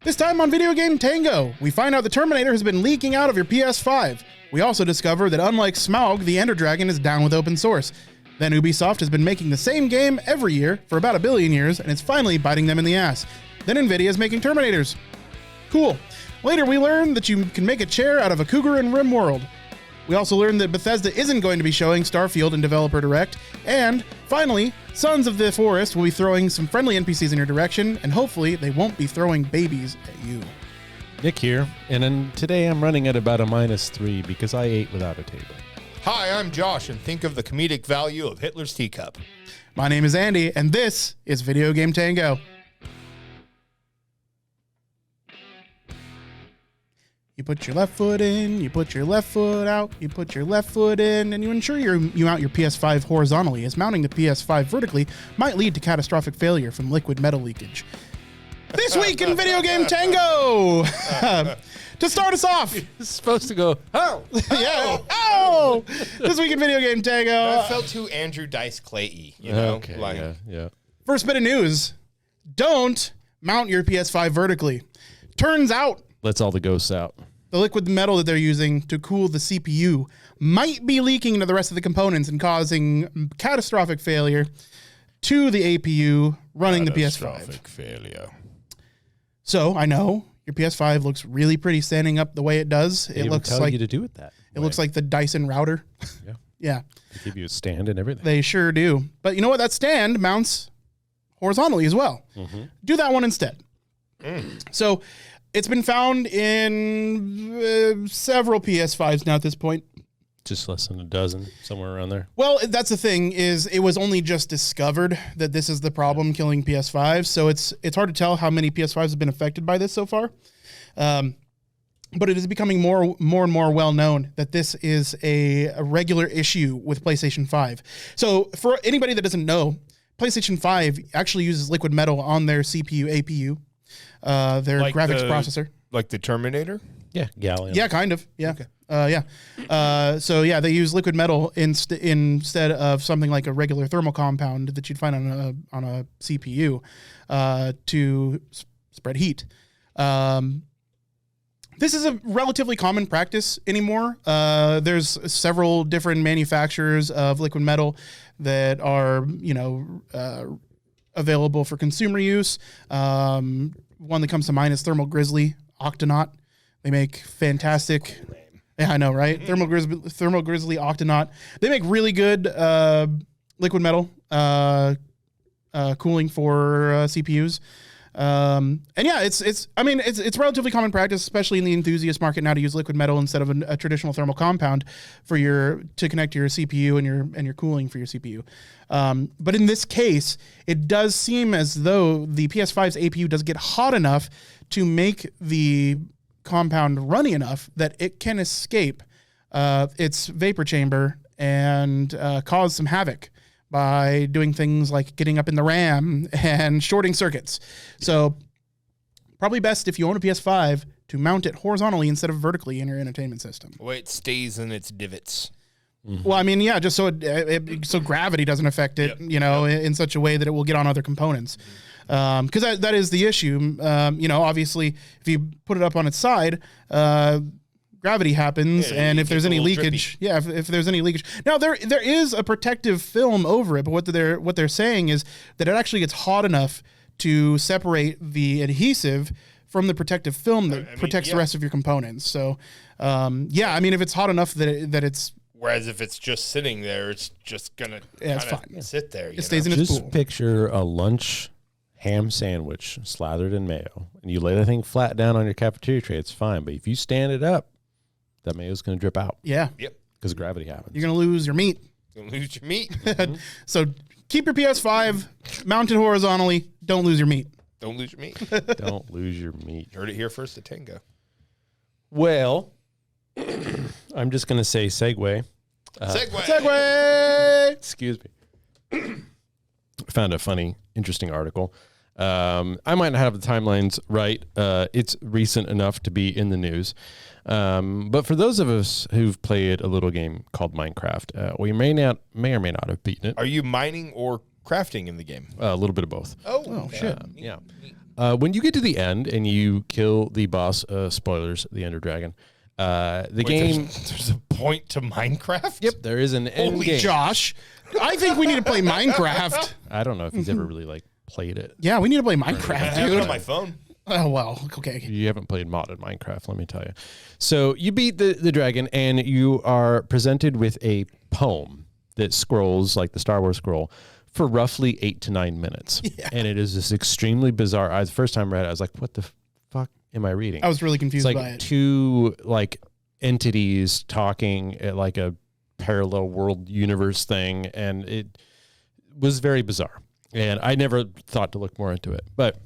This time on Video Game Tango, we find out the Terminator has been leaking out of your PS5. We also discover that unlike Smaug, the Ender Dragon is down with open source. Then Ubisoft has been making the same game every year for about 1 billion years, and it's finally biting them in the ass. Then nVIdia is making Terminators. Cool. Later we learn that you can make a chair out of a cougar in RimWorld. We also learned that Bethesda isn't going to be showing Starfield in Developer Direct. And finally, Sons of the Forest will be throwing some friendly NPCs in your direction, and hopefully they won't be throwing babies at you. Nick here, and then today I'm running at about a -3 because I ate without a table. Hi, I'm Josh, and think of the comedic value of Hitler's teacup. My name is Andy, and this is Video Game Tango. You put your left foot in, you put your left foot out, you put your left foot in, and you ensure you mount your PS5 horizontally, as mounting the PS5 vertically might lead to catastrophic failure from liquid metal leakage. This week in Video Game Tango! To start us off, It's supposed to go, oh! yeah, oh! This week in Video Game Tango. That felt too Andrew Dice Clay-y, you know? Okay, like, yeah. First bit of news, don't mount your PS5 vertically. Turns out, Lets all the ghosts out. the liquid metal that they're using to cool the CPU might be leaking into the rest of the components and causing catastrophic failure to the APU running the PS5. Catastrophic failure. So I know your PS5 looks really pretty standing up the way it does. They It even looks tell like you to do it that it way. looks like the Dyson router. Yeah. Yeah, They give you a stand and everything. they sure do. But you know what? That stand mounts horizontally as well. Do that one instead. So it's been found in several PS5s now at this point. Just less than a dozen, somewhere around there. Well, that's the thing, is it was only just discovered that this is the problem killing PS5s. So it's hard to tell how many PS5s have been affected by this so far. But it is becoming more and more well known that this is a regular issue with PlayStation 5. So for anybody that doesn't know, PlayStation 5 actually uses liquid metal on their CPU, APU, their Like graphics the- processor. Like the Terminator? Yeah, gallium. Yeah, kind of. Yeah. So yeah, they use liquid metal instead of something like a regular thermal compound that you'd find on a CPU to spread heat. This is a relatively common practice anymore. There's several different manufacturers of liquid metal that are, available for consumer use. One that comes to mind is Thermal Grizzly, Octonaut. They make fantastic. Yeah, I know, right? Thermal Grizzly, Octonaut. They make really good liquid metal cooling for CPUs. And yeah, it's relatively common practice, especially in the enthusiast market now, to use liquid metal instead of a traditional thermal compound to connect to your CPU and your cooling for your CPU. But in this case, it does seem as though the PS5's APU does get hot enough to make the compound runny enough that it can escape its vapor chamber and cause some havoc by doing things like getting up in the RAM and shorting circuits. So probably best, if you own a PS5, to mount it horizontally instead of vertically in your entertainment system. Well, it stays in its divots. Well, I mean, yeah, just so so gravity doesn't affect it, in such a way that it will get on other components. Because that is the issue. Obviously, if you put it up on its side, gravity happens, and if there's any leakage, if there's any leakage. Now there is a protective film over it, but what they're saying is that it actually gets hot enough to separate the adhesive from the protective film that protects the rest of your components. So, if it's hot enough that it's. Whereas if it's just sitting there, it's just gonna sit there. It stays in its Just pool. picture a lunch ham sandwich slathered in mayo, and you lay that thing flat down on your cafeteria tray, it's fine. But if you stand it up, that mayo's going to drip out. Yeah. Yep. Because gravity happens. You're going to lose your meat. You're gonna lose your meat. So keep your PS5 mounted horizontally. Don't lose your meat. Don't lose your meat. Don't lose your meat. You heard it here first at Tango. Well, I'm just going to say segue. Segway! Excuse me. I found a funny, interesting article. I might not have the timelines right. It's recent enough to be in the news. But for those of us who've played a little game called Minecraft, we may or may not have beaten it. Are you mining or crafting in the game? A little bit of both. Oh shit. Yeah. When you get to the end and you kill the boss, spoilers, the Ender Dragon, game... There's a point to Minecraft? Yep, there is an end Holy game. Josh. I think we need to play Minecraft. I don't know if he's ever really, played it. Yeah, we need to play Minecraft, I have it dude. on my phone. Oh, well, okay. You haven't played modded Minecraft, let me tell you. So you beat the dragon, and you are presented with a poem that scrolls like the Star Wars scroll for roughly 8 to 9 minutes. Yeah. And it is this extremely bizarre. The first time I read it, I was like, what the fuck am I reading? I was really confused by it. Two entities talking at like a parallel world universe thing, and it was very bizarre. And I never thought to look more into it. But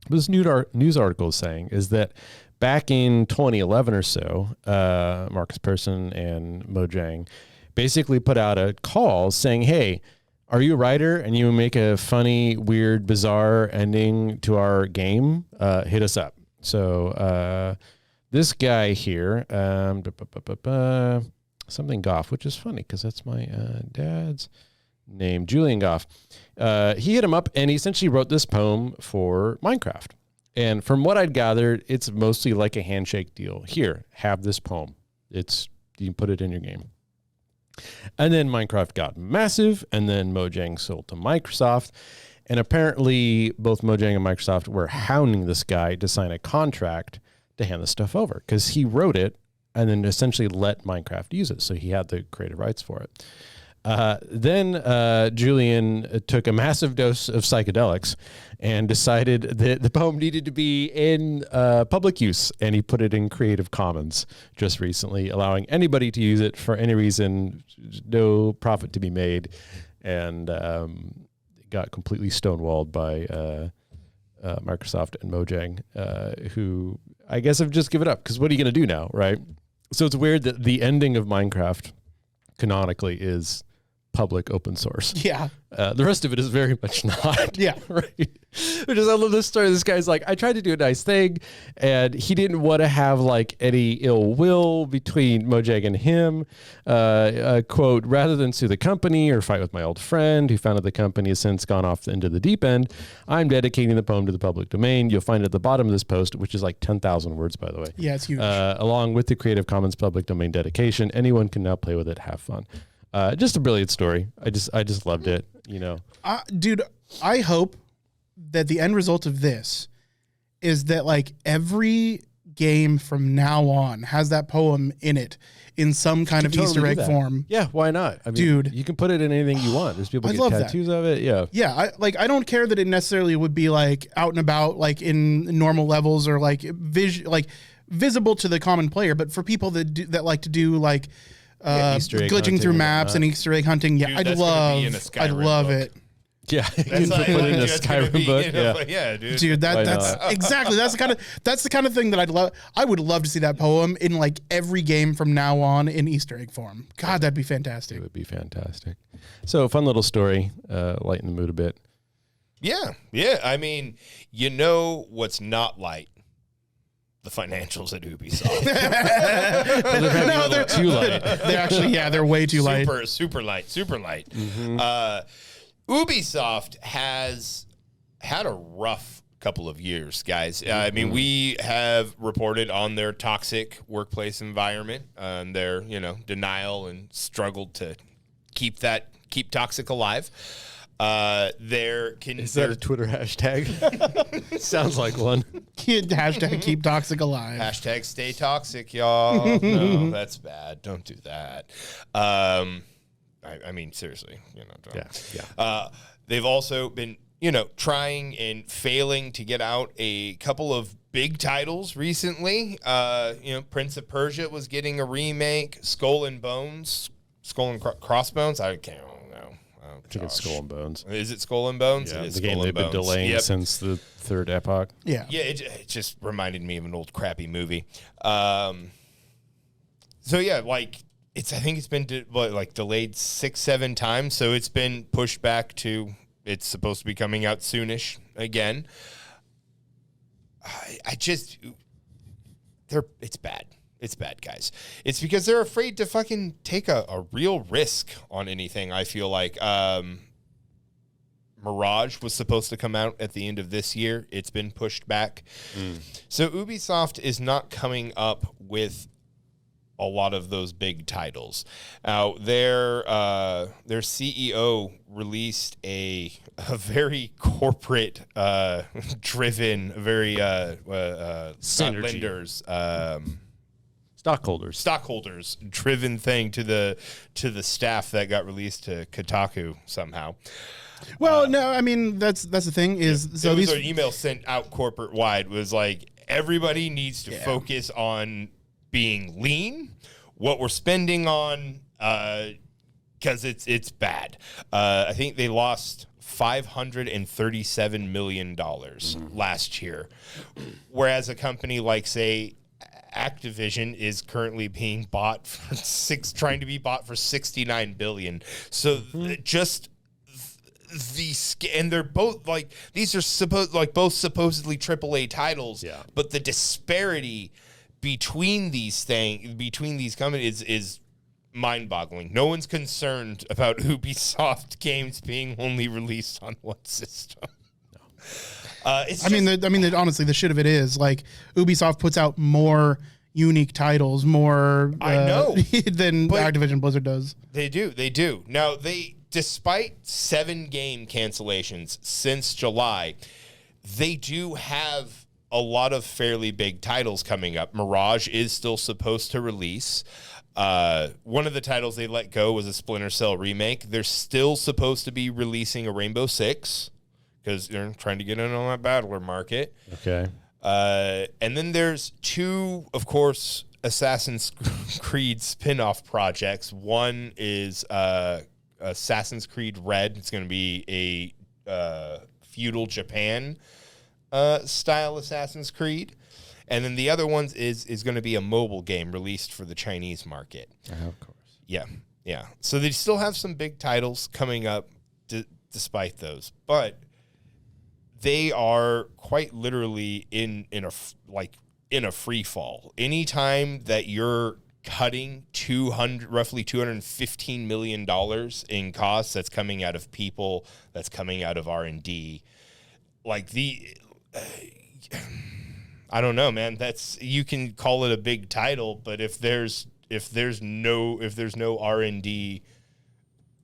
this news article is saying is that back in 2011 or so, Marcus Persson and Mojang basically put out a call saying, hey, are you a writer and you make a funny, weird, bizarre ending to our game? Hit us up. So this guy here, something Goff, which is funny because that's my dad's name, Julian Goff. He hit him up and he essentially wrote this poem for Minecraft. And from what I'd gathered, it's mostly like a handshake deal. Here, have this poem. You can put it in your game. And then Minecraft got massive, and then Mojang sold to Microsoft. And apparently both Mojang and Microsoft were hounding this guy to sign a contract to hand this stuff over because he wrote it and then essentially let Minecraft use it. So he had the creative rights for it. Then Julian took a massive dose of psychedelics and decided that the poem needed to be in public use, and he put it in Creative Commons just recently, allowing anybody to use it for any reason, no profit to be made, and got completely stonewalled by Microsoft and Mojang, who I guess have just given up, because what are you going to do now, right? So it's weird that the ending of Minecraft canonically is public open source. Yeah. The rest of it is very much not. Yeah. Right. Which is, I love this story. This guy's like, I tried to do a nice thing, and he didn't want to have like any ill will between Mojang and him. Quote, rather than sue the company or fight with my old friend who founded the company has since gone off into the deep end, I'm dedicating the poem to the public domain. You'll find it at the bottom of this post, which is like 10,000 words, by the way. Yeah, it's huge. Along with the Creative Commons public domain dedication, anyone can now play with it, have fun. Just a brilliant story. I just loved it, you know. Dude, I hope that the end result of this is that like every game from now on has that poem in it in some kind of totally Easter egg form. Yeah, why not? I mean, dude, you can put it in anything you want. There's people I get love tattoos of it. Yeah. Yeah, I don't care that it necessarily would be like out and about like in normal levels or like visible to the common player, but for people that like to do like glitching through maps and Easter egg hunting. Yeah, dude, I'd love it. Yeah, that's put it in a Skyrim book. Yeah, dude. Dude, that's exactly that's the kind of thing that I'd love. I would love to see that poem in like every game from now on in Easter egg form. God, that'd be fantastic. It would be fantastic. So, fun little story, lighten the mood a bit. Yeah. I mean, you know what's not light? The financials at Ubisoft. No, they're too light. They're actually, they're way too light. Super light. Mm-hmm. Ubisoft has had a rough couple of years, guys. I mean, we have reported on their toxic workplace environment, their denial and struggle to keep toxic alive. Is that a Twitter hashtag? Sounds like one. Hashtag keep toxic alive. Hashtag stay toxic, y'all. No, that's bad. Don't do that. I mean, seriously, don't. Yeah. They've also been, trying and failing to get out a couple of big titles recently. Prince of Persia was getting a remake. Skull and Crossbones. I can't know. I think it's Skull and Bones. Is it Skull and Bones? Yeah, it is the game they've been delaying since the third epoch. Yeah. Yeah, it just reminded me of an old crappy movie. So yeah, I think it's been delayed 6-7 times, so it's been pushed back to it's supposed to be coming out soonish again. It's bad. It's bad, guys. It's because they're afraid to fucking take a real risk on anything, I feel like. Mirage was supposed to come out at the end of this year. It's been pushed back. So Ubisoft is not coming up with a lot of those big titles. Now, their CEO released a very corporate driven, very lenders, stockholders driven thing to the staff that got released to Kotaku somehow. Well, no, I mean that's the thing is so it was these an email sent out corporate wide was like everybody needs to focus on being lean, what we're spending on, because it's bad. I think they lost $537 million last year, whereas a company like, say, Activision is currently being bought for trying to be bought for $69 billion. So just and they're both like these are both supposedly AAA titles, but the disparity between these companies is mind-boggling. No one's concerned about Ubisoft games being only released on one system. Honestly, the shit of it is like Ubisoft puts out more unique titles, more I know than Activision Blizzard does. They do. Now despite 7 game cancellations since July, they do have a lot of fairly big titles coming up. Mirage is still supposed to release. One of the titles they let go was a Splinter Cell remake. They're still supposed to be releasing a Rainbow Six because they're trying to get in on that battler market. Okay. And then there's 2, of course, Assassin's Creed spin-off projects. One is Assassin's Creed Red. It's going to be a feudal Japan style Assassin's Creed. And then the other one is going to be a mobile game released for the Chinese market. Of course. Yeah. So they still have some big titles coming up despite those. But they are quite literally in a free fall. Anytime that you're cutting roughly $215 million in costs that's coming out of people, that's coming out of R&D, I don't know, man. You can call it a big title, but if there's no R&D,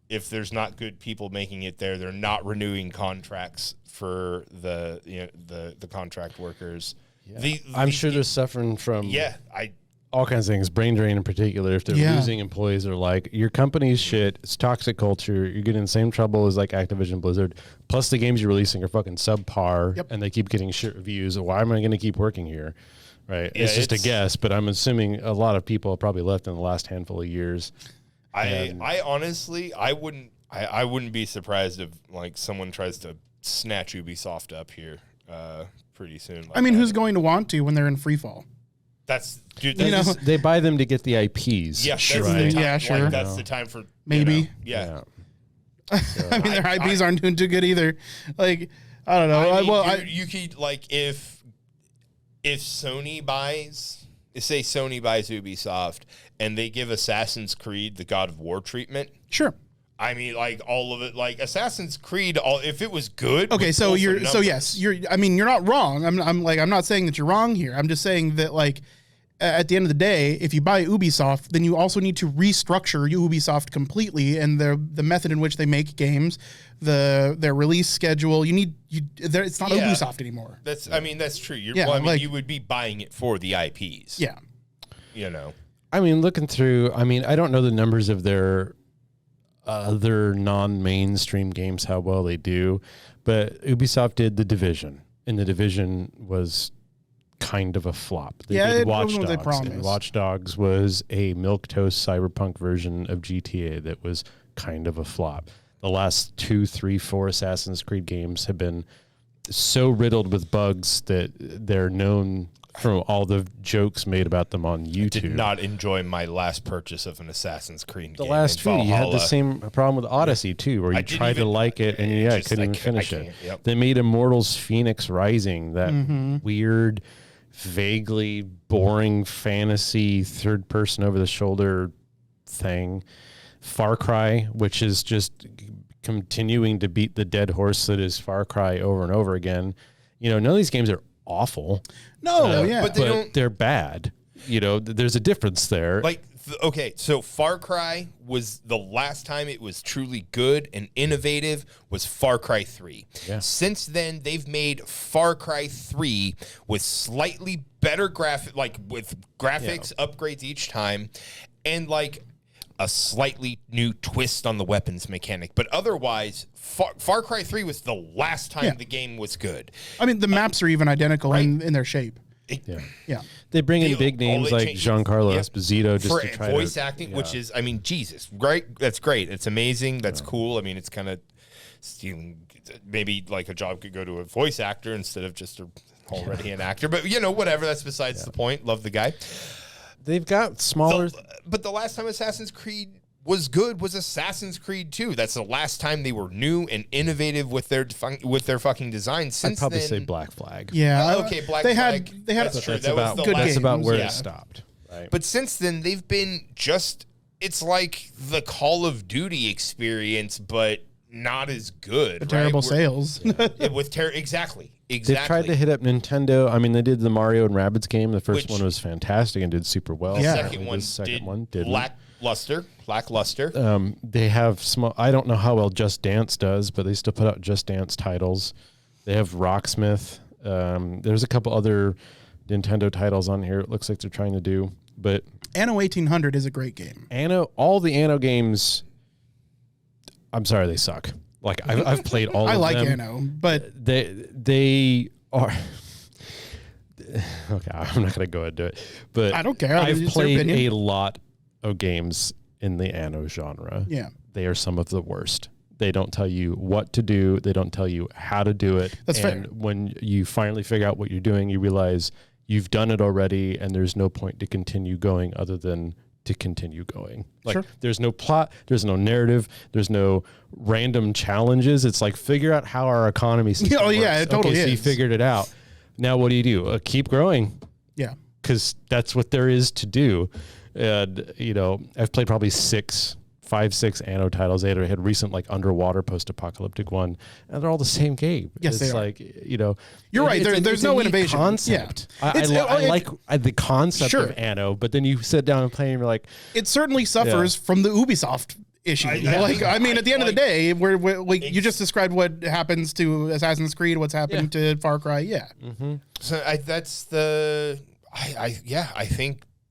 if there's not good people making it there, they're not renewing contracts for the contract workers. Yeah. I'm sure they're suffering from all kinds of things, brain drain in particular. If they're losing employees, or like your company's shit, it's toxic culture. You're getting the same trouble as like Activision Blizzard. Plus the games you're releasing are fucking subpar, and they keep getting shit reviews. Why am I going to keep working here? Right? Yeah, it's just a guess, but I'm assuming a lot of people have probably left in the last handful of years. I honestly, I wouldn't be surprised if like someone tries to snatch Ubisoft up here pretty soon. Who's going to want to when they're in free fall? They buy them to get the IPs. Yeah, sure. Sure. That's the time for maybe. Yeah. Their IPs aren't doing too good either. Like, I don't know. You could like if Sony buys, say Sony buys Ubisoft and they give Assassin's Creed the God of War treatment. Sure. I mean, like all of it, like Assassin's Creed. If it was good, okay. So you're not wrong. I'm not saying that you're wrong here. I'm just saying that like at the end of the day, if you buy Ubisoft, then you also need to restructure Ubisoft completely and the method in which they make games, their release schedule. It's not Ubisoft anymore. That's true. You would be buying it for the IPs. Yeah. Looking through. I don't know the numbers of their other non-mainstream games, how well they do, but Ubisoft did The Division, and The Division was kind of a flop. They did Watch Dogs, and Watch Dogs was a milquetoast cyberpunk version of GTA that was kind of a flop. The last 2, 3, 4 Assassin's Creed games have been so riddled with bugs that they're known from all the jokes made about them on YouTube. I did not enjoy my last purchase of an Assassin's Creed game. The last 2, you had the same problem with Odyssey too, where you tried to like it and couldn't even finish it. Yep. They made Immortals Phoenix Rising, that weird, vaguely boring fantasy third-person over-the-shoulder thing. Far Cry, which is just continuing to beat the dead horse that is Far Cry over and over again. None of these games are awful. No, but they're bad. There's a difference there. Like, okay, so Far Cry was the last time it was truly good and innovative was Far Cry 3. Yeah. Since then, they've made Far Cry 3 with slightly better with graphics upgrades each time, and like a slightly new twist on the weapons mechanic. But otherwise, Far Cry 3 was the last time the game was good. I mean, the maps are even identical in their shape. Yeah. They bring in big names like Giancarlo Esposito just for to try voice acting, which is, I mean, Jesus, right? That's great. It's amazing. That's cool. I mean, it's kind of stealing. Maybe like a job could go to a voice actor instead of just already an actor. But whatever. That's besides the point. Love the guy. They've got smaller. But the last time Assassin's Creed was good was Assassin's Creed 2. That's the last time they were new and innovative with their fucking design. Since I'd probably then, say Black Flag. Yeah. Okay, Black Flag. They had that's true. That's That was about the good last. that's about games, where yeah. it stopped. Right. But since then, they've been just. It's like the Call of Duty experience, but not as good. terrible right? sales. Exactly. They tried to hit up Nintendo. I mean, they did the Mario and Rabbids game. The first one was fantastic and did super well. The Yeah. second one did lackluster. They have small. I don't know how well Just Dance does, but they still put out Just Dance titles. They have Rocksmith. There's a couple other Nintendo titles on here. It looks like they're trying to do, but Anno 1800 is a great game. all the Anno games. I'm sorry, they suck. Like I've played all of them. I like Anno, but they are. Okay, I'm not going to go into it, but I don't care. I've It's their played opinion. a lot of games in the Anno genre. Yeah. They are some of the worst. They don't tell you what to do. They don't tell you how to do it. That's and fair. When you finally figure out what you're doing, you realize you've done it already, and there's no point to continue going other than to continue going. Like Sure. There's no plot, there's no narrative, there's no random challenges. It's like figure out how our economy system Oh, yeah, works. it totally So you is. figured it out. Now what do? Keep growing, yeah. because that's what there is to do. And I've played probably 5-6 Anno titles. They had recent like underwater post-apocalyptic one, and they're all the same game. Yes, it's they are. like You're right. it's There's a no neat innovation. concept. Yeah. I like the concept Sure. of Anno, but then you sit down and play, and you're like, It certainly suffers from the Ubisoft issue. At the end of the day, where you just described what happens to Assassin's Creed, what's happened to Far Cry. Yeah. So I think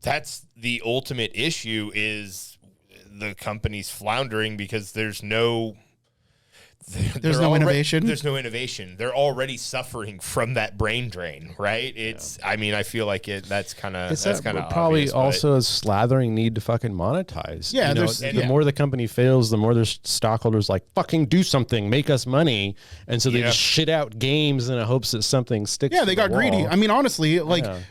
that's the ultimate issue is the company's floundering because there's no innovation. There's no innovation. They're already suffering from that brain drain, right? I mean, I feel like that's kind of probably obvious, also a slathering need to fucking monetize. Yeah, the more the company fails, the more their stockholders like fucking do something, make us money, and so they just shit out games in the hopes that something sticks. Yeah, to they the got greedy. wall. I mean, honestly, the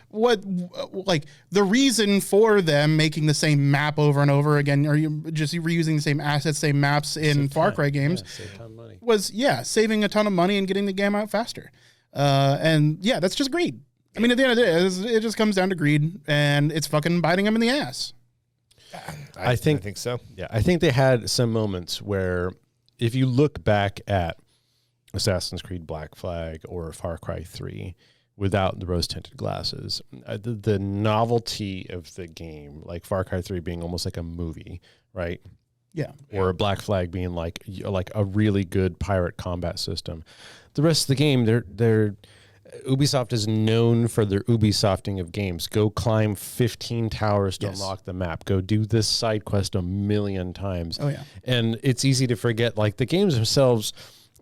reason for them making the same map over and over again, or you just reusing the same assets, same maps in Far Cry games, save time, money. was saving a ton of money and getting the game out faster. That's just greed. I mean, at the end of the day, it just comes down to greed, and it's fucking biting them in the ass. I think so. Yeah, I think they had some moments where, if you look back at Assassin's Creed Black Flag or Far Cry 3 without the rose-tinted glasses, the novelty of the game, like Far Cry 3 being almost like a movie, right? Yeah. Or a Black Flag being like a really good pirate combat system. The rest of the game, they're Ubisoft is known for their Ubisofting of games. Go climb 15 towers to unlock the map. Go do this side quest a million times. Oh, yeah. And it's easy to forget, like, the games themselves,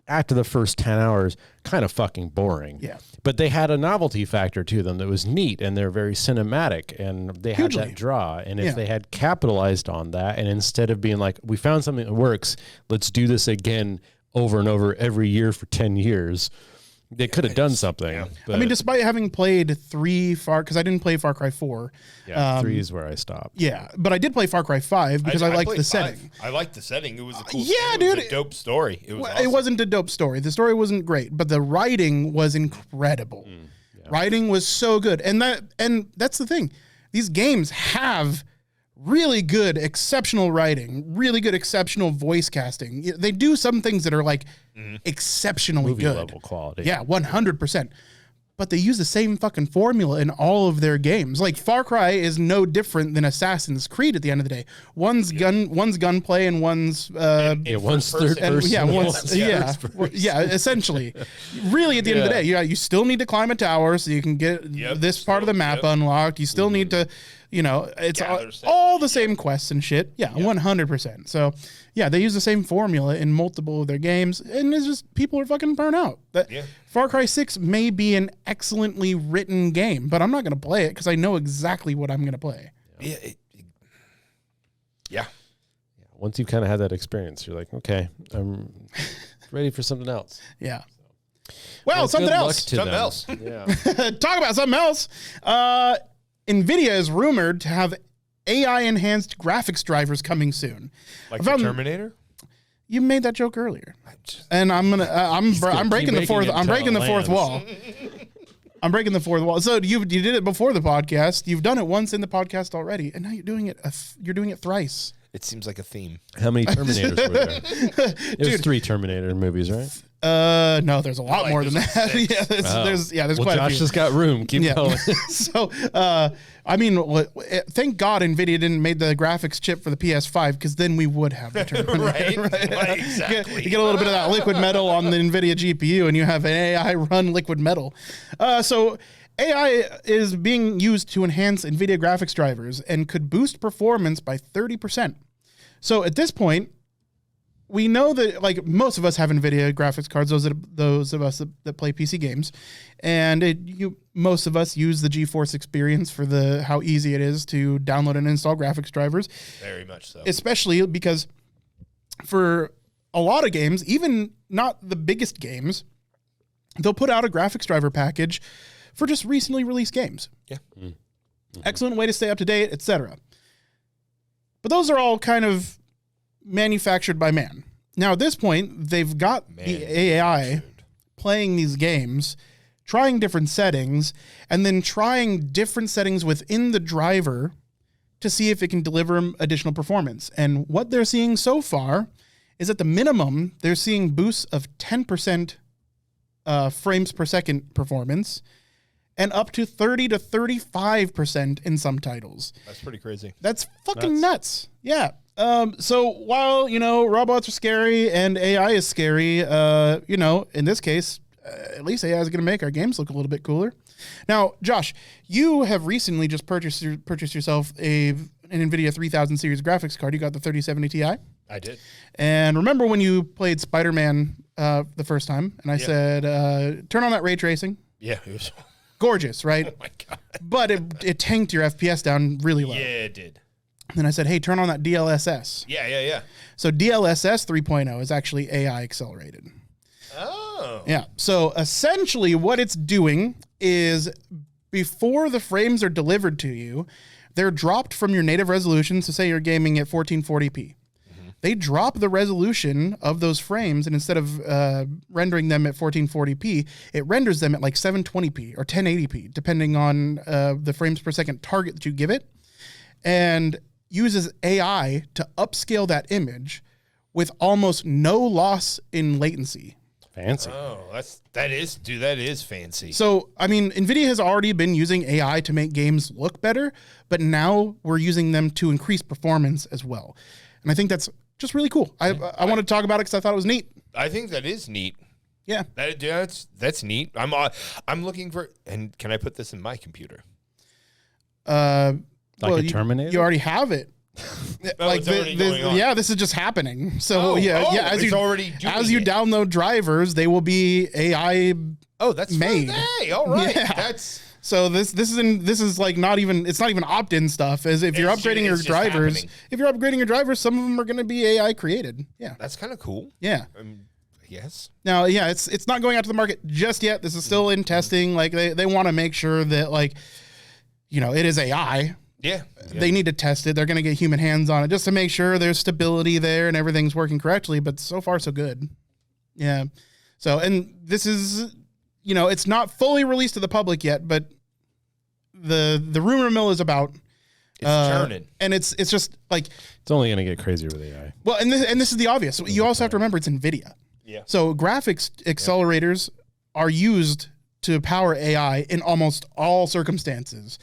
after the first 10 hours, kind of fucking boring. Yeah. But they had a novelty factor to them that was neat, and they're very cinematic, and they had Hugely. that draw. And if they had capitalized on that, and instead of being like, we found something that works, let's do this again over and over every year for 10 years, they could have done something. Yeah. But I mean, despite having played because I didn't play Far Cry 4. 3 is where I stopped. Yeah, but I did play Far Cry 5 because I liked played the 5. setting. I liked the setting. It was a cool. Yeah, it dude. was a dope story. It was. Well, Awesome. It wasn't a dope story. The story wasn't great, but the writing was incredible. Writing was so good, and that's the thing. These games have really good, exceptional writing, really good, exceptional voice casting. They do some things that are like exceptionally Movie good. level quality. Yeah, 100%. But they use the same fucking formula in all of their games. Like Far Cry is no different than Assassin's Creed at the end of the day. One's gunplay and one's one's third person. Essentially. Really, at the end of the day, you still need to climb a tower so you can get this part of the map unlocked. You still need to, it's all the same quests and shit. Yeah, 100%. So, yeah, they use the same formula in multiple of their games, and it's just people are fucking burnt out. Far Cry 6 may be an excellently written game, but I'm not going to play it because I know exactly what I'm going to play. Yeah. Once you've kind of had that experience, you're like, okay, I'm ready for something else. Yeah. Well, something else. Yeah. Talk about something else. nVIdia is rumored to have AI-enhanced graphics drivers coming soon. Like the Terminator? You made that joke earlier, and I'm breaking the fourth. I'm breaking the fourth wall. I'm breaking the fourth wall. So you did it before the podcast. You've done it once in the podcast already, and now you're doing it. You're doing it thrice. It seems like a theme. How many Terminators were there? There's 3 Terminator movies, right? No, there's a lot more than that. There's quite a few. Josh has got room. Keep going. So, thank God NVIDIA didn't make the graphics chip for the PS5 because then we would have the Terminator. right? Exactly. You get a little bit of that liquid metal on the NVIDIA GPU, and you have an AI run liquid metal. So AI is being used to enhance NVIDIA graphics drivers and could boost performance by 30%. So at this point, we know that like most of us have NVIDIA graphics cards, those of us that play PC games, and most of us use the GeForce experience for how easy it is to download and install graphics drivers. Very much so. Especially because for a lot of games, even not the biggest games, they'll put out a graphics driver package for just recently released games. Yeah. Mm-hmm. Excellent way to stay up to date, etc. But those are all kind of manufactured by man. Now, at this point, they've got the AI playing these games, trying different settings, and then trying different settings within the driver to see if it can deliver additional performance. And what they're seeing so far is at the minimum, they're seeing boosts of 10% frames per second performance and up to 30 to 35% in some titles. That's pretty crazy. That's fucking nuts. Yeah. So while, robots are scary and AI is scary, in this case, at least AI is going to make our games look a little bit cooler. Now, Josh, you have recently just purchased yourself an NVIDIA 3000 series graphics card. You got the 3070 Ti. I did. And remember when you played Spider-Man the first time, and I said, turn on that ray tracing. Yeah, it was gorgeous, right? Oh my God. But it tanked your FPS down really low. Yeah, it did. Then I said, hey, turn on that DLSS. Yeah. So DLSS 3.0 is actually AI accelerated. Oh. Yeah. So essentially what it's doing is before the frames are delivered to you, they're dropped from your native resolution. So say you're gaming at 1440p. They drop the resolution of those frames, and instead of rendering them at 1440p, it renders them at like 720p or 1080p, depending on the frames per second target that you give it, and uses AI to upscale that image with almost no loss in latency. Fancy. Oh, that is fancy. So, NVIDIA has already been using AI to make games look better, but now we're using them to increase performance as well. And I think that's just really cool. I want to talk about it because I thought it was neat. I think that is neat. Yeah. That's neat. I'm looking for, and can I put this in my computer? A Terminator? You already have it. This is just happening. So as you download drivers, they will be AI. Oh, that's made. Hey, all right. Yeah. That's so this is like not even opt-in stuff. As if you're upgrading your drivers, some of them are going to be AI created. Yeah, that's kind of cool. Yeah. Yes. Now, it's not going out to the market just yet. This is still in testing. Like they want to make sure that it is AI. Yeah. They need to test it. They're going to get human hands on it just to make sure there's stability there and everything's working correctly. But so far, so good. Yeah. So, and this is, it's not fully released to the public yet, but the rumor mill is about. It's churning. And it's just like It's only going to get crazier with AI. well, and this is the obvious. You also have to remember it's NVIDIA. Yeah. So graphics accelerators are used to power AI in almost all circumstances.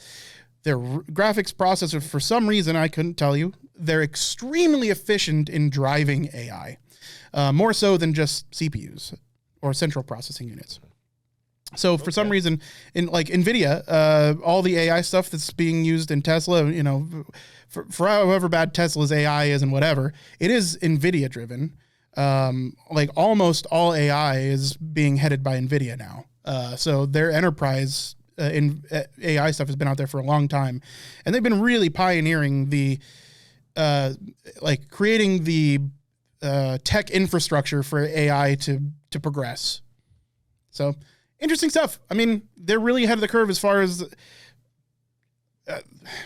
Their graphics processor, for some reason I couldn't tell you, they're extremely efficient in driving AI, more so than just CPUs or central processing units. So for some reason, in like NVIDIA, all the AI stuff that's being used in Tesla, you know, for however bad Tesla's AI is and whatever, it is NVIDIA driven. Like almost all AI is being headed by NVIDIA now. So their enterprise AI stuff has been out there for a long time, and they've been really pioneering the like creating the tech infrastructure for AI to progress. So interesting stuff. I mean, they're really ahead of the curve as far as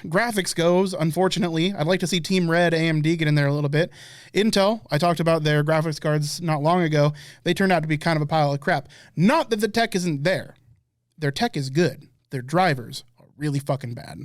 graphics goes. Unfortunately, I'd like to see Team Red, AMD get in there a little bit. Intel, I talked about their graphics cards not long ago. They turned out to be kind of a pile of crap. Not that the tech isn't there. Their tech is good. Their drivers are really fucking bad.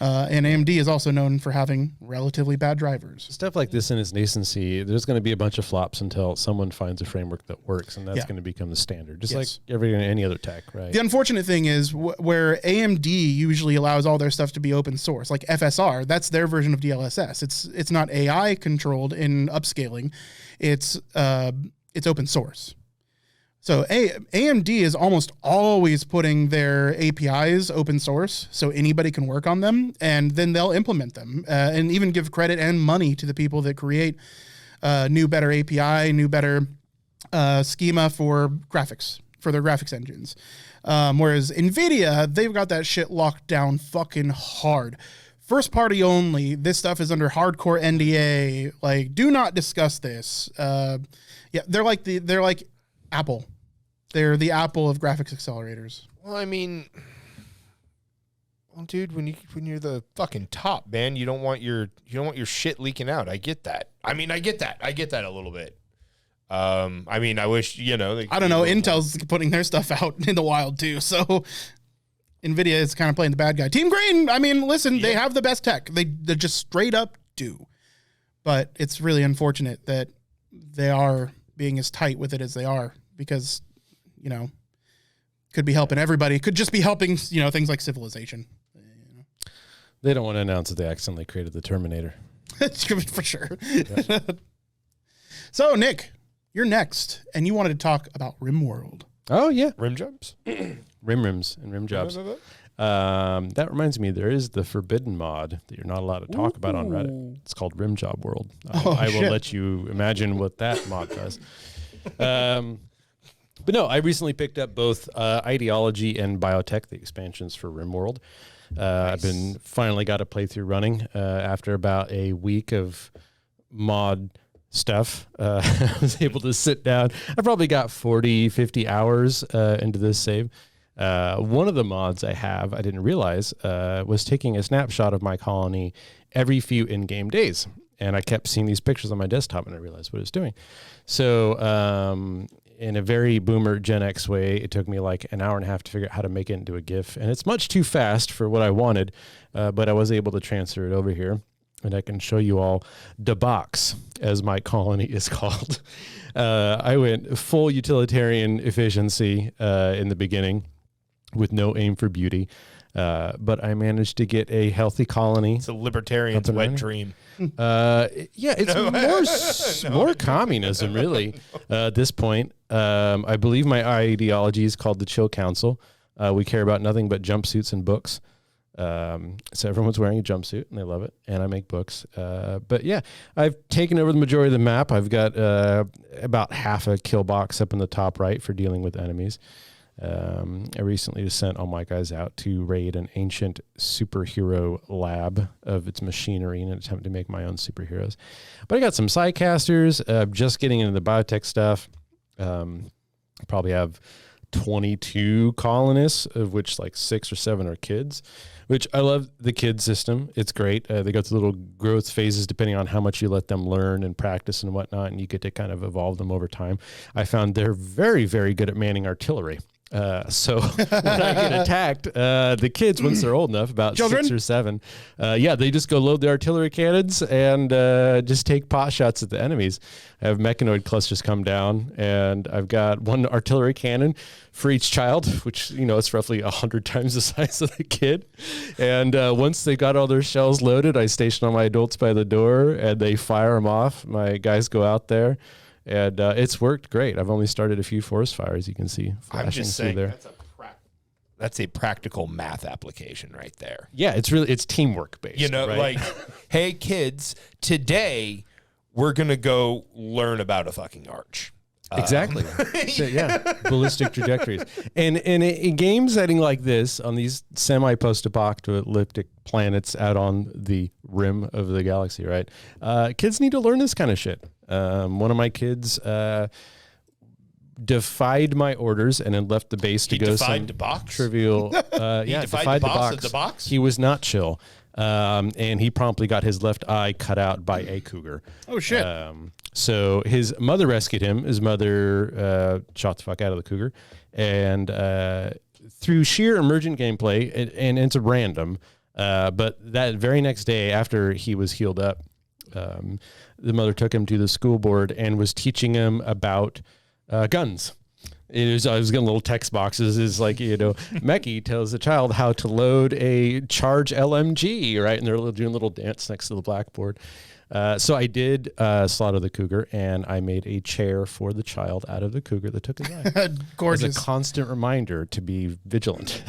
And AMD is also known for having relatively bad drivers. Stuff like this in its nascency, there's going to be a bunch of flops until someone finds a framework that works, and that's going to become the standard, just like any other tech, right? The unfortunate thing is where AMD usually allows all their stuff to be open source, like FSR, that's their version of DLSS. It's not AI controlled in upscaling. It's open source. So AMD is almost always putting their APIs open source so anybody can work on them, and then they'll implement them and even give credit and money to the people that create new, better API, new, better schema for graphics, for their graphics engines. Whereas NVIDIA, they've got that shit locked down fucking hard. First party only. This stuff is under hardcore NDA. Like, do not discuss this. Yeah, they're like Apple. They're the Apple of graphics accelerators. Well, I mean, dude, when you're the fucking top, man, you don't want your shit leaking out. I get that. I mean, I get that a little bit. I mean, I wish, I don't know. Intel's putting their stuff out in the wild too. So NVIDIA is kind of playing the bad guy. Team Green, I mean, listen, they have the best tech. They just straight up do. But it's really unfortunate that they are being as tight with it as they are, because, could be helping everybody. Could just be helping, things like Civilization. They don't want to announce that they accidentally created the Terminator. For sure. Yeah. So, Nick, you're next, and you wanted to talk about RimWorld. Oh, yeah. Rim jobs? Rims and rim jobs. That reminds me, there is the forbidden mod that you're not allowed to talk about on Reddit. It's called Rim Job World. I will let you imagine what that mod does. But no, I recently picked up both Ideology and Biotech, the expansions for RimWorld. Nice. I've finally got a playthrough running after about a week of mod stuff. I was able to sit down. I probably got 40, 50 hours into this save. One of the mods I didn't realize, was taking a snapshot of my colony every few in-game days. And I kept seeing these pictures on my desktop, and I realized what it's doing. So in a very boomer Gen X way, it took me like an hour and a half to figure out how to make it into a GIF. And it's much too fast for what I wanted, but I was able to transfer it over here. And I can show you all the box, as my colony is called. I went full utilitarian efficiency in the beginning with no aim for beauty. But I managed to get a healthy colony. It's a libertarian's wet dream. Yeah, it's more communism, really, at this point. I believe my ideology is called the Chill Council. We care about nothing but jumpsuits and books. So everyone's wearing a jumpsuit, and they love it, and I make books. But yeah, I've taken over the majority of the map. I've got about half a kill box up in the top right for dealing with enemies. I recently just sent all my guys out to raid an ancient superhero lab of its machinery in an attempt to make my own superheroes. But I got some sidecasters, just getting into the biotech stuff. I probably have 22 colonists, of which like 6 or 7 are kids, which I love the kid system. It's great. They go through little growth phases depending on how much you let them learn and practice and whatnot, and you get to kind of evolve them over time. I found they're very, very good at manning artillery. So when I get attacked, the kids, once they're old enough, about Children? 6 or 7, they just go load the artillery cannons and just take pot shots at the enemies. I have mechanoid clusters come down, and I've got 1 artillery cannon for each child, which, it's roughly 100 times the size of the kid. And once they got all their shells loaded, I station all my adults by the door, and they fire them off. My guys go out there, and it's worked great. I've only started a few forest fires, you can see flashing I'm just through saying there. that's a practical math application right there. Yeah, it's teamwork based. Right? Like, hey kids, today we're gonna go learn about a fucking arch. Exactly. So, yeah, ballistic trajectories. And in a game setting like this, on these semi-post-apocalyptic planets out on the rim of the galaxy, right? Kids need to learn this kind of shit. One of my kids defied my orders and then left the base to go some the box? trivial. Defied the boss at the box? He was not chill. And he promptly got his left eye cut out by a cougar. Oh, shit. So his mother rescued him. His mother shot the fuck out of the cougar. And through sheer emergent gameplay, and it's a random, but that very next day after he was healed up, the mother took him to the school board and was teaching him about guns. I was getting little text boxes. Is like, Mechie tells the child how to load a charge LMG, right? And they're doing a little dance next to the blackboard. So I did slaughter the cougar, and I made a chair for the child out of the cougar that took his life. Gorgeous. As a constant reminder to be vigilant.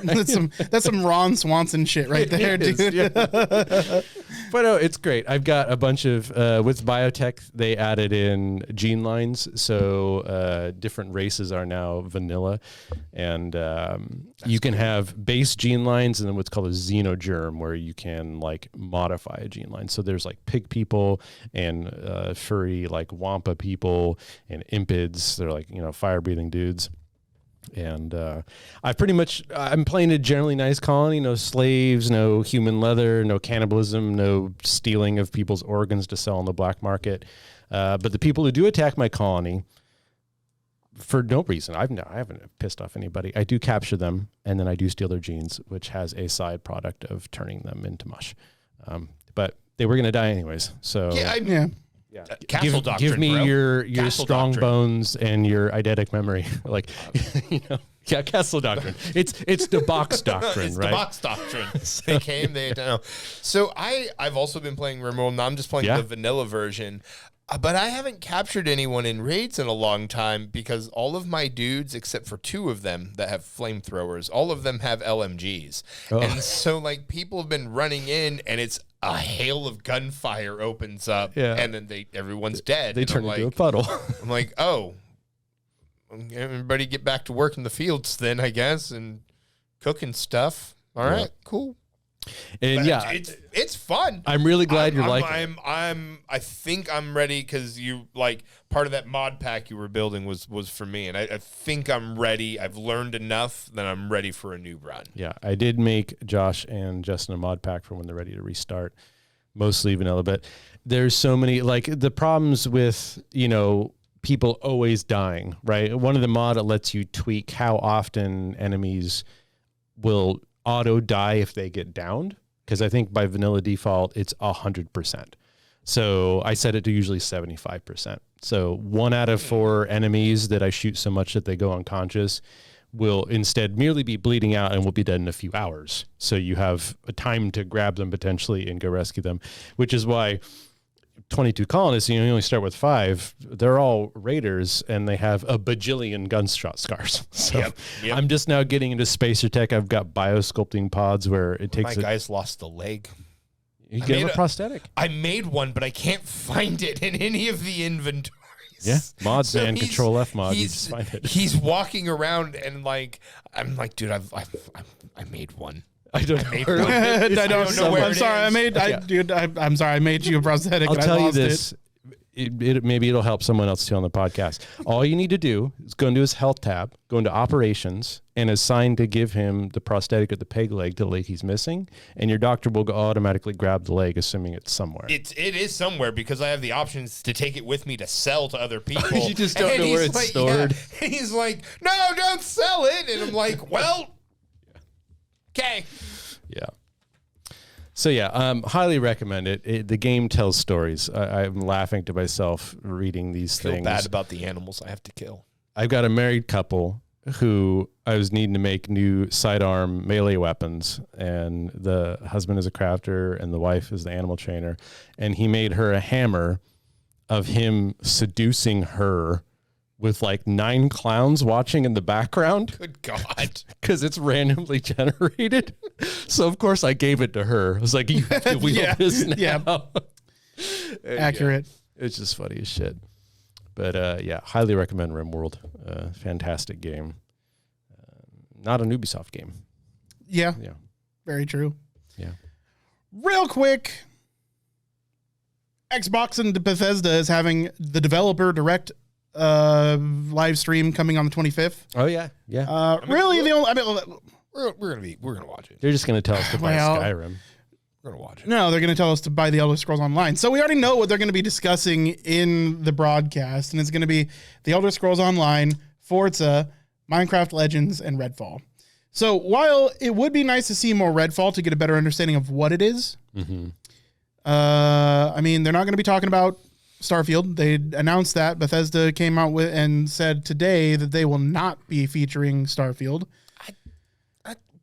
That's some Ron Swanson shit right there, dude. Yeah. But no, it's great. I've got a bunch of with biotech. They added in gene lines, so different races are now vanilla, and you can have base gene lines and then what's called a xenogerm, where you can like modify a gene line. So there's like pig people and furry like wampa people and impids. They're like fire breathing dudes. And I'm playing a generally nice colony, no slaves, no human leather, no cannibalism, no stealing of people's organs to sell on the black market. But the people who do attack my colony, for no reason, I haven't pissed off anybody. I do capture them, and then I do steal their genes, which has a side product of turning them into mush. But they were going to die anyways. So Yeah. Castle doctrine. Give me bro. your Castle strong doctrine. bones and your eidetic memory. Like, castle doctrine. It's the box doctrine, It's right? the box doctrine. They came, they know. So I've also been playing RimWorld, and I'm just playing the vanilla version. But I haven't captured anyone in raids in a long time because all of my dudes, except for 2 of them that have flamethrowers, all of them have LMGs. Oh. And so like people have been running in, and it's a hail of gunfire opens up, and then everyone's dead. They turn into a puddle. I'm like, oh, everybody get back to work in the fields then, I guess, and cooking stuff. All right, cool. And it's fun. I'm really glad you're liking it. I think I'm ready because you like part of that mod pack you were building was for me, and I think I'm ready. I've learned enough that I'm ready for a new run. Yeah, I did make Josh and Justin a mod pack for when they're ready to restart. Mostly vanilla, but there's so many like the problems with people always dying. Right, one of the mod that lets you tweak how often enemies will auto die if they get downed, because I think by vanilla default it's 100%. So I set it to usually 75%. So 1 out of 4 enemies that I shoot so much that they go unconscious will instead merely be bleeding out and will be dead in a few hours. So you have a time to grab them potentially and go rescue them, which is why 22 colonists, you only start with 5. They're all raiders, and they have a bajillion gunshot scars. So Yep. I'm just now getting into spacer tech. I've got biosculpting pods where it takes. My guys lost a leg. You get them a prosthetic. I made one, but I can't find it in any of the inventories. Yeah, mods and Control F mod. You just find it. He's walking around, and like I'm like, dude, I made one. I don't know. I don't know where. I'm sorry. I'm I made you a prosthetic. I'll and tell I you lost this. maybe it'll help someone else too on the podcast. All you need to do is go into his health tab, go into operations, and assign to give him the prosthetic of the peg leg to the leg he's missing, and your doctor will automatically grab the leg, assuming it's somewhere. It is somewhere because I have the options to take it with me to sell to other people. You just don't know where it's stored. Yeah. And he's like, no, don't sell it. And I'm like, well, okay. Yeah. So yeah, highly recommend it. The game tells stories. I'm laughing to myself reading these I feel things. bad about the animals I have to kill. I've got a married couple who I was needing to make new sidearm melee weapons, and the husband is a crafter and the wife is the animal trainer, and he made her a hammer of him seducing her with like 9 clowns watching in the background. Good God. Because it's randomly generated. So, of course, I gave it to her. I was like, you have to wield this now. Yeah. Accurate. Yeah, it's just funny as shit. But, yeah, highly recommend RimWorld. Fantastic game. Not an Ubisoft game. Yeah. Yeah. Very true. Yeah. Real quick, Xbox and Bethesda is having the developer direct live stream coming on the 25th. Oh, yeah. Yeah. We're gonna watch it. They're just going to tell us to buy Skyrim. We're gonna watch it. No, they're going to tell us to buy the Elder Scrolls Online. So we already know what they're going to be discussing in the broadcast, and it's going to be the Elder Scrolls Online, Forza, Minecraft Legends, and Redfall. So while it would be nice to see more Redfall to get a better understanding of what it is, I mean, they're not going to be talking about Starfield. They announced that. Bethesda came out with and said today that they will not be featuring Starfield.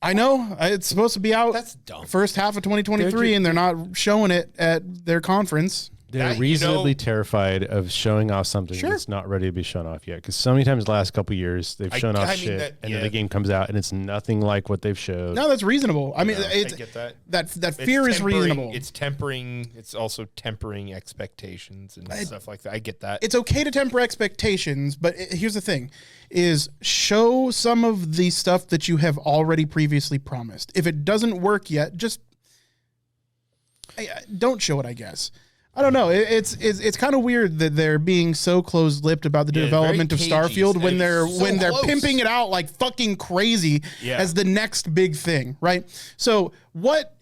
I know it's supposed to be out That's dumb. first half of 2023, and they're not showing it at their conference. They're reasonably terrified of showing off something that's not ready to be shown off yet. Because so many times the last couple of years, they've shown off shit, and then the game comes out, and it's nothing like what they've showed. No, that's reasonable. I mean, I get that. That fear is reasonable. It's tempering. It's also tempering expectations and stuff like that. I get that. It's okay to temper expectations, but here's the thing, is show some of the stuff that you have already previously promised. If it doesn't work yet, just don't show it, I guess. I don't know. It's kind of weird that they're being so close-lipped about the development of Starfield when they're pimping it out like fucking crazy as the next big thing, right? So what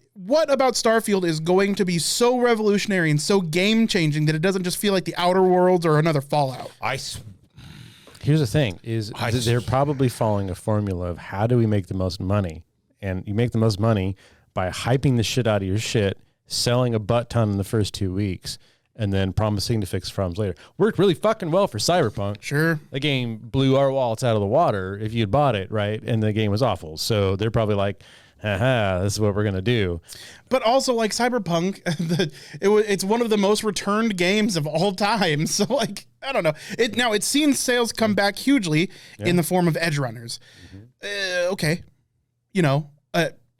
about Starfield is going to be so revolutionary and so game-changing that it doesn't just feel like the Outer Worlds or another Fallout? Here's the thing: they're probably following a formula of how do we make the most money, and you make the most money by hyping the shit out of your shit, selling a butt ton in the first 2 weeks, and then promising to fix problems later. Worked really fucking well for Cyberpunk. Sure. The game blew our wallets out of the water if you'd bought it, right? And the game was awful. So they're probably like, haha, this is what we're going to do. But also, like, Cyberpunk, it's one of the most returned games of all time. So, like, I don't know. It's seen sales come back hugely in the form of edge runners. Okay.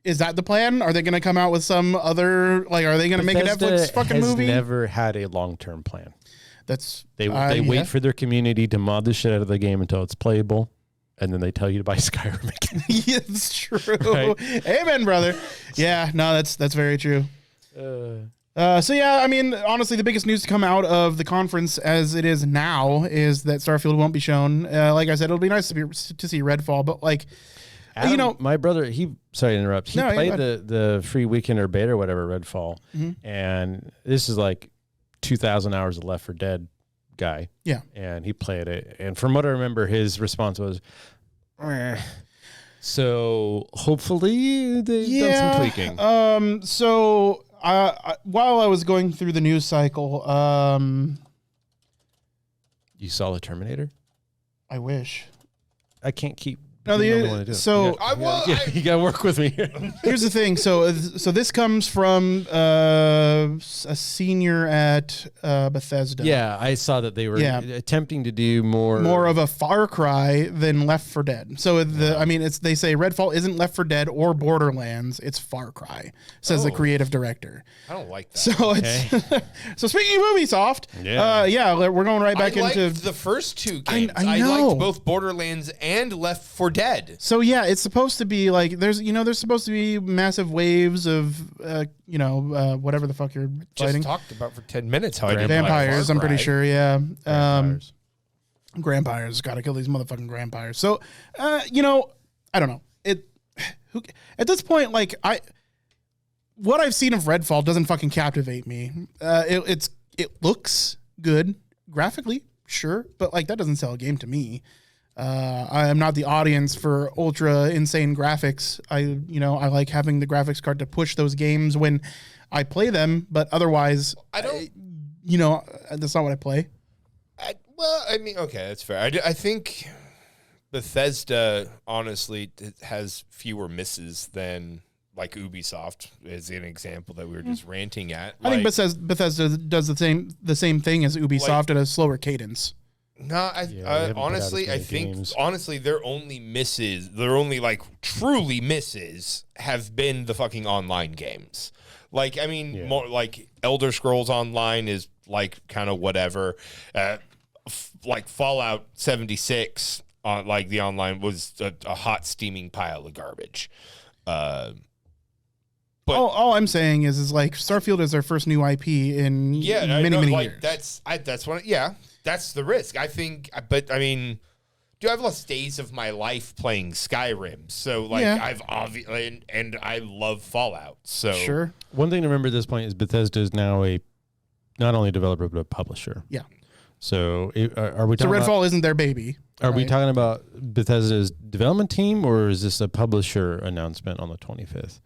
Is that the plan? Are they going to come out with some other, like, are they going to make a Netflix fucking movie? Never had a long-term plan. They wait for their community to mod the shit out of the game until it's playable, and then they tell you to buy Skyrim again. Yeah, it's true. Right? Amen, brother. Yeah, no, that's very true. So yeah, I mean, honestly, the biggest news to come out of the conference as it is now is that Starfield won't be shown. Like I said, it'll be nice to see Redfall, but like, Adam, my brother, sorry to interrupt. He played the free weekend or beta or whatever, Redfall. And this is like 2,000 hours of Left 4 Dead guy. Yeah. And he played it. And from what I remember, his response was, so hopefully they've done some tweaking. So while I was going through the news cycle, you saw the Terminator? I wish. I can't keep. No, you got to work with me here. Here's the thing. So this comes from a senior at Bethesda. Yeah, I saw that they were attempting to do more of a Far Cry than Left 4 Dead. So they say Redfall isn't Left 4 Dead or Borderlands. It's Far Cry, says the creative director. I don't like that. So so speaking of Ubisoft, we're going right back into the first two games. I know. liked both Borderlands and Left 4 dead. So yeah, it's supposed to be like there's supposed to be massive waves of whatever the fuck you're fighting. Just talked about for 10 minutes how I did vampires. I'm pretty sure. Yeah. Vampires. Grampires. Got to kill these motherfucking grampires. So I don't know. At this point, like what I've seen of Redfall doesn't fucking captivate me. It looks good graphically, sure, but like that doesn't sell a game to me. I am not the audience for ultra insane graphics. I like having the graphics card to push those games when I play them, but otherwise, that's not what I play. Okay, that's fair. I think Bethesda honestly has fewer misses than like Ubisoft is an example that we were just ranting at. I think Bethesda does the same thing as Ubisoft at a slower cadence. No, honestly, I think honestly their only like truly misses have been the fucking online games. Like, I mean, more like Elder Scrolls Online is like kind of whatever. Like Fallout 76 like the online was a hot steaming pile of garbage. But all I'm saying is like Starfield is their first new IP in many years. That's the risk. I think, but I mean, I've lost days of my life playing Skyrim. So like I've obviously and I love Fallout. So sure. One thing to remember at this point is Bethesda is now not only a developer but a publisher. Yeah. So are we talking Redfall isn't their baby. Are we talking about Bethesda's development team, or is this a publisher announcement on the 25th?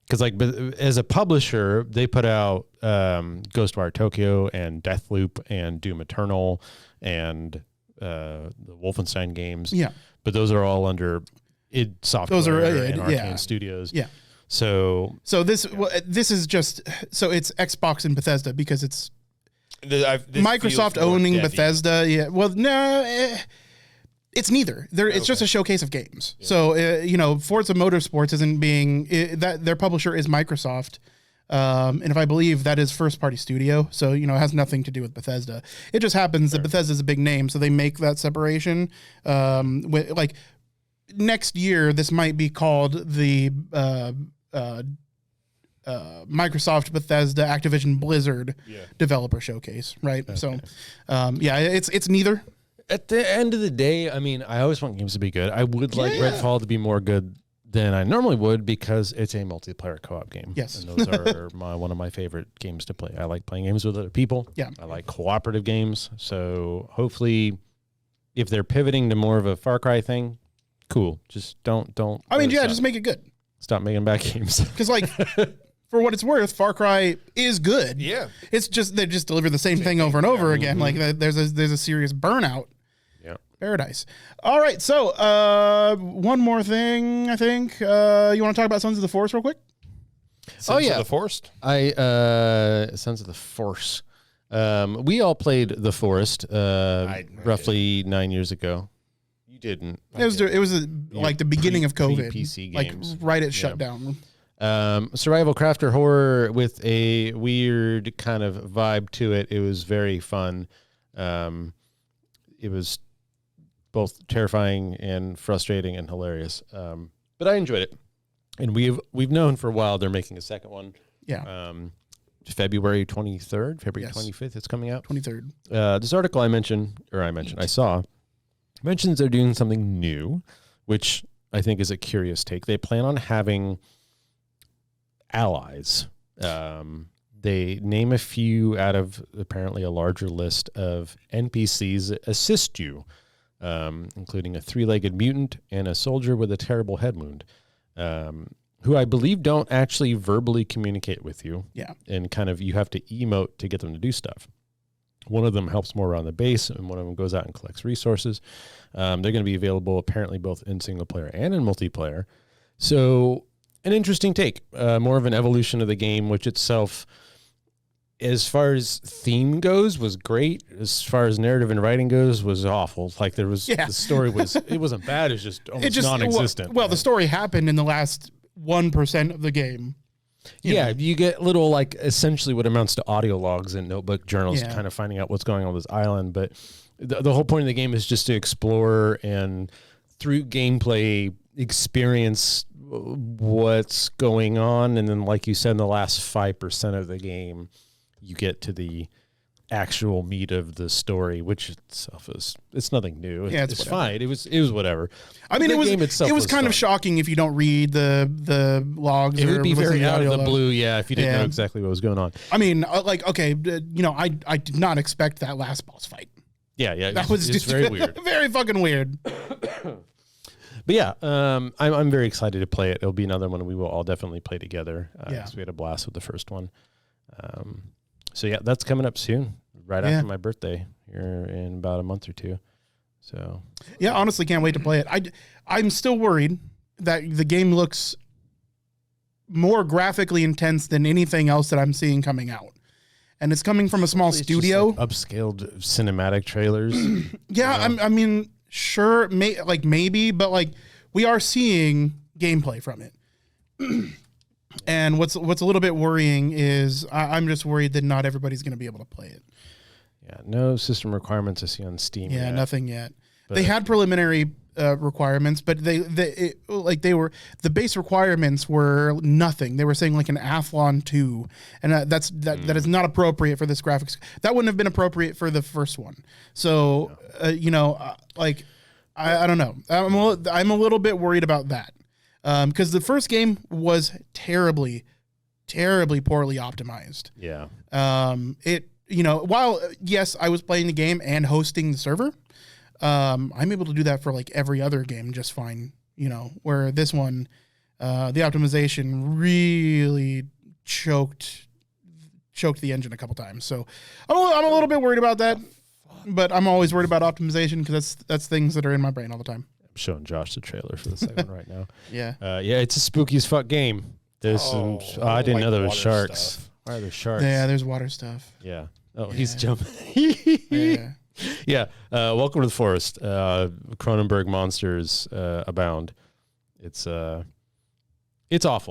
Because like as a publisher, they put out Ghostwire Tokyo and Deathloop and Doom Eternal and the Wolfenstein games. Yeah. But those are all under id Software and Arcane Studios. Yeah. So this is just it's Xbox and Bethesda because it's Microsoft owning Bethesda. Yeah. Well, no, it's neither. It's just a showcase of games. Yeah. So Forza Motorsports isn't being that their publisher is Microsoft, and if I believe that is first party studio. So it has nothing to do with Bethesda. It just happens that Bethesda is a big name, so they make that separation. Like next year, this might be called the Microsoft, Bethesda, Activision, Blizzard developer showcase, right? Okay. So, it's neither. At the end of the day, I mean, I always want games to be good. I would like Redfall to be more good than I normally would because it's a multiplayer co-op game. Yes. And those are one of my favorite games to play. I like playing games with other people. Yeah. I like cooperative games. So hopefully if they're pivoting to more of a Far Cry thing, cool. Just don't. I mean, just make it good. Stop making bad games. Because like... For what it's worth, Far Cry is good. Yeah, it's just they just deliver the same thing over and over again. Like there's a serious burnout. Yeah, paradise. All right, so one more thing. I think you want to talk about Sons of the Forest real quick. Sons of the Forest. Sons of the Force. We all played The Forest roughly 9 years ago. You didn't. It was like the beginning of COVID. PC like games. right at shutdown. Survival crafter horror with a weird kind of vibe to it. It was very fun. It was both terrifying and frustrating and hilarious. But I enjoyed it. And we've known for a while they're making a second one. Yeah. February 23rd, February 25th it's coming out. 23rd. This article I saw mentions they're doing something new, which I think is a curious take. They plan on having allies. They name a few out of apparently a larger list of NPCs that assist you, including a 3-legged mutant and a soldier with a terrible head wound, who I believe don't actually verbally communicate with you. Yeah. And kind of you have to emote to get them to do stuff. One of them helps more around the base, and one of them goes out and collects resources. They're going to be available apparently both in single player and in multiplayer. So an interesting take, more of an evolution of the game, which itself, as far as theme goes, was great. As far as narrative and writing goes, was awful. Like the story it wasn't bad. It was just almost non-existent. Well, the story happened in the last 1% of the game. You get little, like, essentially what amounts to audio logs and notebook journals, kind of finding out what's going on with this island. But the whole point of the game is just to explore and through gameplay experience what's going on, and then like you said, in the last 5% of the game, you get to the actual meat of the story, which itself it's nothing new. Yeah, it's fine. It was whatever. I mean, The it game itself was kind fun. of shocking if you don't read the logs. It or would be listen to very out audio of the log. blue, yeah, if you didn't Yeah. know exactly what was going on. I mean, like, okay, I did not expect that last boss fight. Yeah, That was it's just very weird. very fucking weird. But yeah, I'm very excited to play it. It'll be another one we will all definitely play together. Yeah. 'Cause we had a blast with the first one. So yeah, that's coming up soon, right Yeah. after my birthday, here in about a month or two. So Yeah, honestly, can't wait to play it. I'm still worried that the game looks more graphically intense than anything else that I'm seeing coming out. And it's coming from a small it's just studio. like upscaled cinematic trailers. Yeah, I mean, sure, maybe, but like we are seeing gameplay from it. And what's a little bit worrying is I'm just worried that not everybody's going to be able to play it. Yeah, no system requirements I see on Steam. Yeah, yet. nothing yet. But They had preliminary requirements, but they were the base requirements were nothing. They were saying like an Athlon 2, and that is not appropriate for this graphics. That wouldn't have been appropriate for the first one. So like I don't know. I'm a little bit worried about that because the first game was terribly poorly optimized. Yeah. While yes, I was playing the game and hosting the server. I'm able to do that for like every other game just fine, where this one, the optimization really choked the engine a couple times. So I'm a little bit worried about that, but I'm always worried about optimization because that's things that are in my brain all the time. I'm showing Josh the trailer for the second one right now. Yeah. Yeah, it's a spooky as fuck game. There's some, I didn't know there was sharks. stuff. Why are there sharks? Yeah, there's water stuff. Yeah. Oh, he's Yeah. jumping. Yeah. Yeah. Welcome to the forest. Cronenberg monsters abound. It's awful.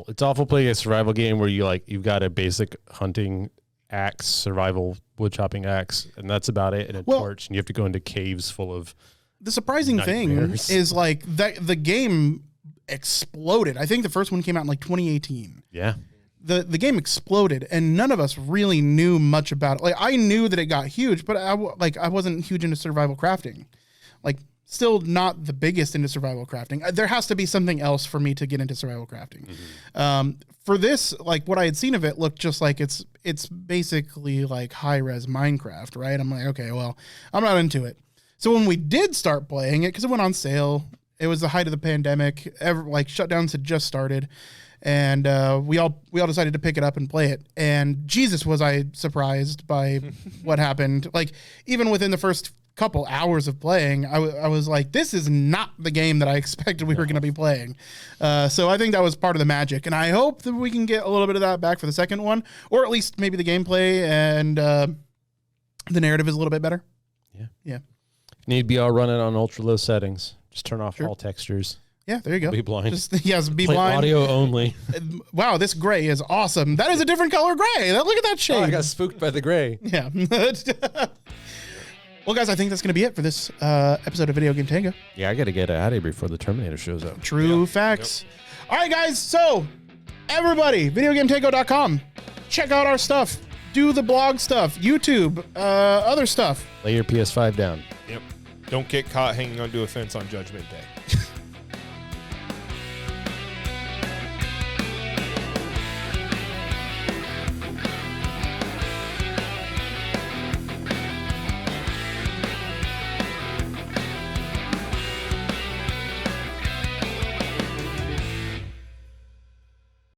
It's awful playing a survival game where you've got a basic hunting axe, survival wood chopping axe, and that's about it, and a torch, and you have to go into caves full of. The surprising nightmares. thing is like that the game exploded. I think the first one came out in like 2018. Yeah. The game exploded, and none of us really knew much about it. Like I knew that it got huge, but I wasn't huge into survival crafting. Like still not the biggest into survival crafting. There has to be something else for me to get into survival crafting. Mm-hmm. For this, like what I had seen of it looked just like it's basically like high res Minecraft, right? I'm like, okay, well, I'm not into it. So when we did start playing it, because it went on sale, it was the height of the pandemic. Shutdowns had just started. And we all decided to pick it up and play it. And Jesus, was I surprised by what happened. Like, even within the first couple hours of playing, I was like, this is not the game that I expected we were going to be playing. So I think that was part of the magic. And I hope that we can get a little bit of that back for the second one. Or at least maybe the gameplay and the narrative is a little bit better. Yeah. Yeah. Need be all running on ultra low settings. Just turn off all textures. Yeah, there you go. Be blind. Be Play blind. audio only. Wow, this gray is awesome. That is a different color gray. Look at that shade. I got spooked by the gray. Yeah. Well, guys, I think that's going to be it for this episode of Video Game Tango. Yeah, I got to get out of here before the Terminator shows up. True facts. Yep. All right, guys. So, everybody, videogametango.com. Check out our stuff. Do the blog stuff. YouTube. Other stuff. Lay your PS5 down. Yep. Don't get caught hanging onto a fence on Judgment Day.